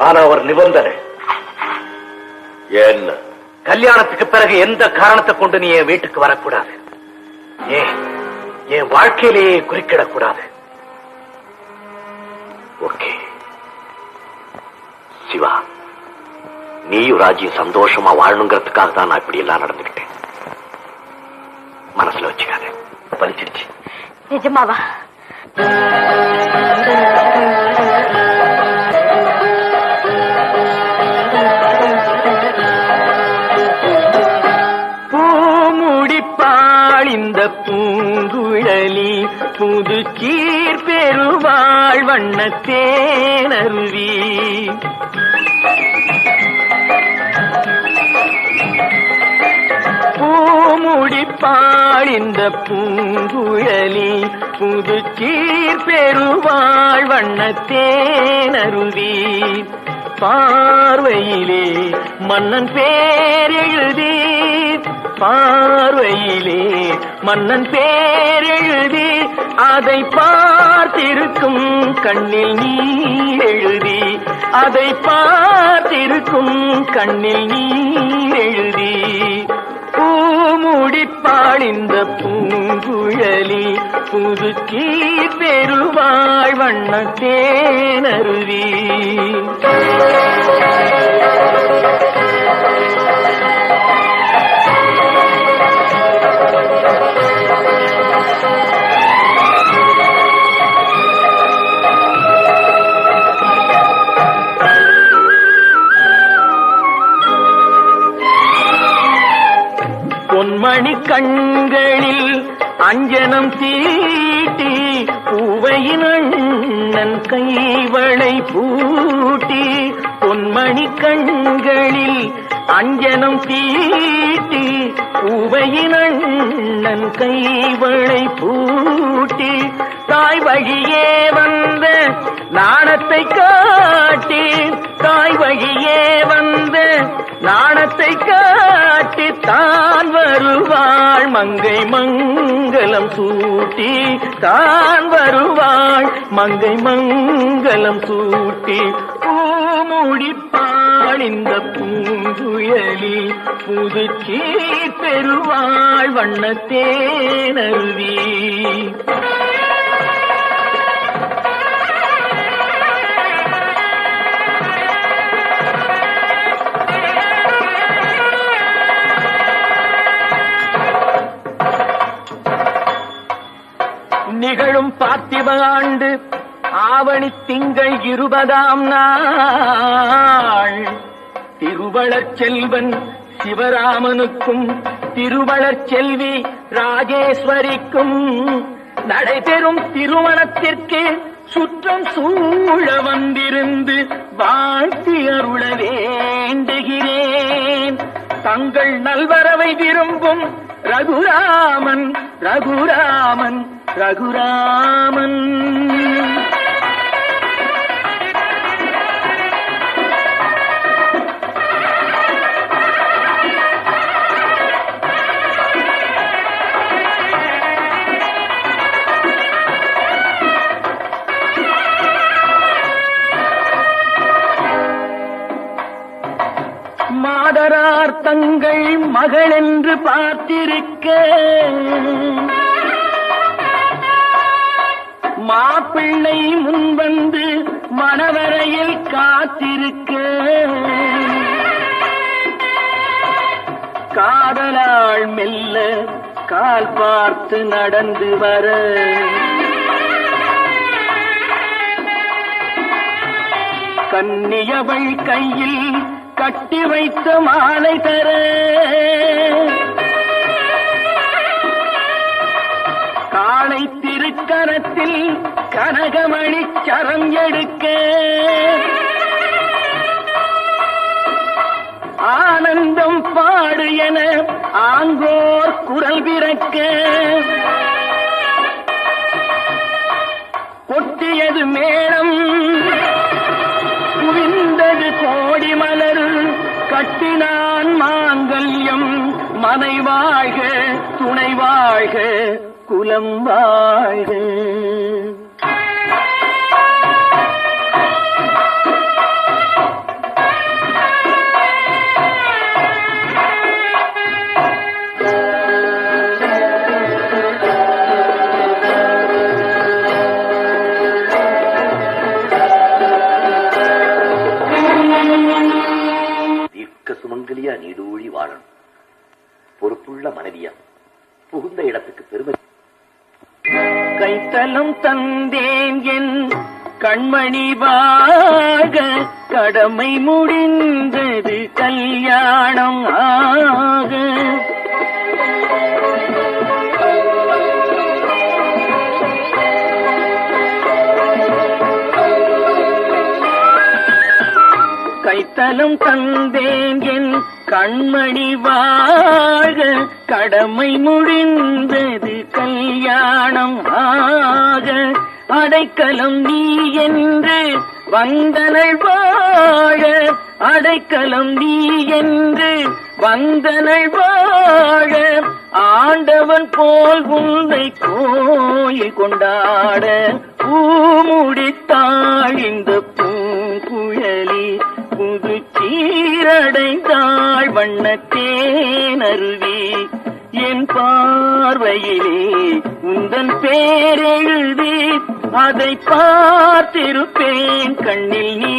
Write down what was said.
ஆனா அவர் நிபந்தனை என்ன? கல்யாணத்துக்கு பிறகு எந்த காரணத்தை கொண்டு நீ என் வீட்டுக்கு வரக்கூடாது. என் வாழ்க்கையிலேயே குறுக்கிடக்கூடாது. ஓகே சிவா, நீயும் ராஜியும் சந்தோஷமா வாழணுங்கிறதுக்காக தான் நான் இப்படி எல்லாம் நடந்துகிட்டேன். மனசுல வச்சுக்காத. பலிச்சிடுச்சு. நிஜமாவா? பூமுடிப்பாள் இந்த பூங்குழலி, புது கீர் பெருவாள் வண்ணத்தேனருவி. பூமுடிப்பாள் இந்த பூங்குழலி, புது கீர் பெருவாள் வண்ணத்தேனருவி. பார்வையிலே மன்னன் பேர் எழுதி, பார்வையிலே மன்னன் பேர் எழுதி, அதை பார்த்திருக்கும் கண்ணில் நீர் எழுதி, அதை பார்த்திருக்கும் கண்ணில் நீர் எழுதி. பூமுடிப்பாள் இந்த பூங்குழலி, புது கீர் பெருவாள் வண்ணத்தேனருவி. பொன்மணி கண்களில் அஞ்சனம் தீட்டி, பூவையின் அண்ணன் கைவளை பூட்டி. பொன்மணி கண்களில் அஞ்சனம் தீட்டி, பூவையின் அண்ணன் கைவளை பூட்டி. தாய் வழியே வந்த நாணத்தை காட்டி, தாய் வழியே வந்த நாணத்தை காட்டி, தான் வருவாள் மங்கை மங்களம் சூட்டி, தான் வருவாள் மங்கை மங்களம் சூட்டி. பூமுடிப்பாள் இந்த பூங்குழலி, புது கீர் பெருவாள் வண்ணத்தேனருவி. நிகழும் பார்த்திப ஆண்டு ஆவணி திங்கள் 20ஆம் நாள், திருவளர் செல்வன் சிவராமனுக்கும் திருவளர் செல்வி ராஜேஸ்வரிக்கும் நடைபெறும் திருமணத்திற்கு சுற்றம் சூழ வந்திருந்து வாழ்த்தி அருள வேண்டுகிறேன். தங்கள் நல்வரவை விரும்பும் ரகுராமன் ரகுராமன் ரகுராமன். மாதரார் தங்கள் மகள் என்று பார்த்திருக்க, மாப்பிள்ளை முன்வந்து மணவரையில் காத்திருக்க, காதலாள் மெல்ல கால் பார்த்து நடந்து வர, கன்னியவள் கையில் கட்டி வைத்த மாலை தர, காளை திருக்கரத்தில் கனகமணி சரம் எடுக்க, ஆனந்தம் பாடு என ஆங்கோர் குரல் பிறக்க, கொட்டியது மேளம் குவிந்தது கோடி மலர், கட்டினான் மாங்கல்யம் மனை வாழ்க துணை வாழ்க குலம் வாழ்க. வாழணும். பொறுப்புள்ள மனைவியா புகுந்த இடத்துக்கு பெருமை. கைத்தலம் தந்தேன் என் கண்மணி வாழ, கடமை முடிந்தது கல்யாணம் ஆக. கைத்தலம் தந்தேன் என் கண்மணி வாழ, கடமை முடிந்தது கல்யாணம் ஆக. அடைக்கலம் நீ என்று வந்தனள் வாழ, அடைக்கலம் நீ என்று வந்தனள் வாழ. ஆண்டவன் போல் உன்னை கோயில் கொண்டாட, பூமுடித்தாள் இந்த பூங்குழலி, புது சீரடைந்தாள் வண்ணத்தேனருவி. என் பார்வையிலே உந்தன் பேரெழுதி, அதை பார்த்திருப்பேன் கண்ணில் நீ